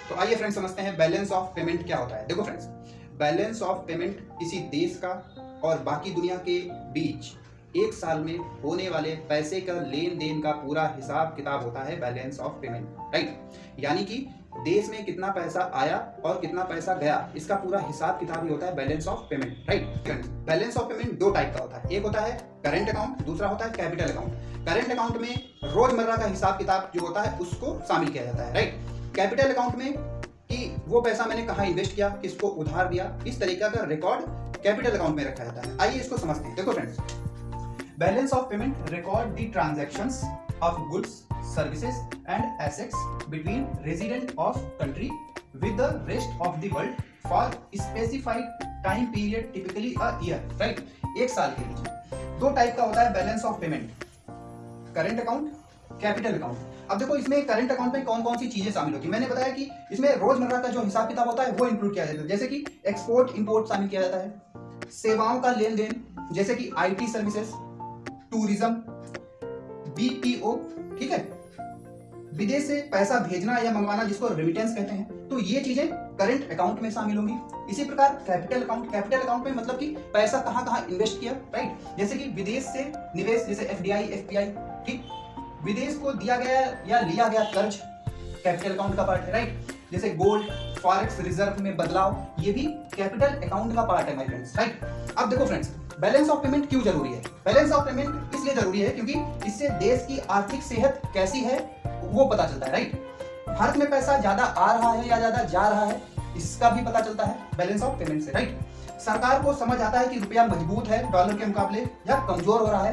तो आइए फ्रेंड्स समझते हैं बैलेंस ऑफ पेमेंट क्या होता है। देखो फ्रेंड्स, बैलेंस ऑफ पेमेंट किसी देश का और बाकी दुनिया के बीच एक साल में होने वाले पैसे का लेन देन का पूरा हिसाब किताब होता है बैलेंस ऑफ पेमेंट, राइट। यानी कि देश में कितना पैसा आया और कितना पैसा गया, इसका पूरा हिसाब किताब ही होता है balance of payment, right. Balance of payment दो टाइप का होता है, एक होता है करंट अकाउंट, दूसरा होता है कैपिटल अकाउंट। करंट अकाउंट में रोजमर्रा का हिसाब किताब जो होता है उसको शामिल किया जाता है, राइट। कैपिटल अकाउंट में कि वो पैसा मैंने कहाँ इन्वेस्ट किया, किसको उधार दिया, इस तरीके का रिकॉर्ड कैपिटल अकाउंट में रखा जाता है। आइए इसको समझते हैं। देखो friends, balance of payment record the transactions of goods, services and assets between resident of country with the rest of the world for specified time period, typically a year, right. एक साल के बीच दो टाइप का होता है balance of payment, current account, capital account. अब देखो इसमें करंट अकाउंट में कौन कौन सी चीजें शामिल होती है। मैंने बताया कि इसमें रोजमर्रा का जो हिसाब किताब होता है वो इंक्लूड किया जाता है, जैसे कि एक्सपोर्ट इंपोर्ट शामिल किया जाता है, सेवाओं का लेन देन जैसे कि आईटी सर्विसेज, टूरिज्म, बीपीओ, ठीक है, विदेश से पैसा भेजना या मंगवाना जिसको रेमिटेंस कहते हैं, तो ये चीजें करंट अकाउंट में शामिल होंगी। इसी प्रकार कैपिटल अकाउंट, कैपिटल अकाउंट में मतलब कि पैसा कहां कहां इन्वेस्ट किया, राइट। जैसे कि विदेश से निवेश, जैसे एफडीआई, एफपीआई, ठीक, विदेश को दिया गया या लिया गया कर्ज कैपिटल अकाउंट का पार्ट है, राइट। जैसे गोल्ड, फॉरेक्स रिजर्व में बदलाव, ये भी कैपिटल अकाउंट का पार्ट है माय फ्रेंड्स, राइट। अब देखो फ्रेंड्स, बैलेंस ऑफ पेमेंट क्यों जरूरी है। बैलेंस ऑफ पेमेंट इसलिए जरूरी है क्योंकि इससे देश की आर्थिक सेहत कैसी है वो पता चलता है, राइट। भारत में पैसा ज्यादा आ रहा है या ज्यादा जा रहा है, इसका भी पता चलता है बैलेंस ऑफ पेमेंट से, राइट। सरकार को समझ आता है कि रुपया मजबूत है डॉलर के मुकाबले या कमजोर हो रहा है।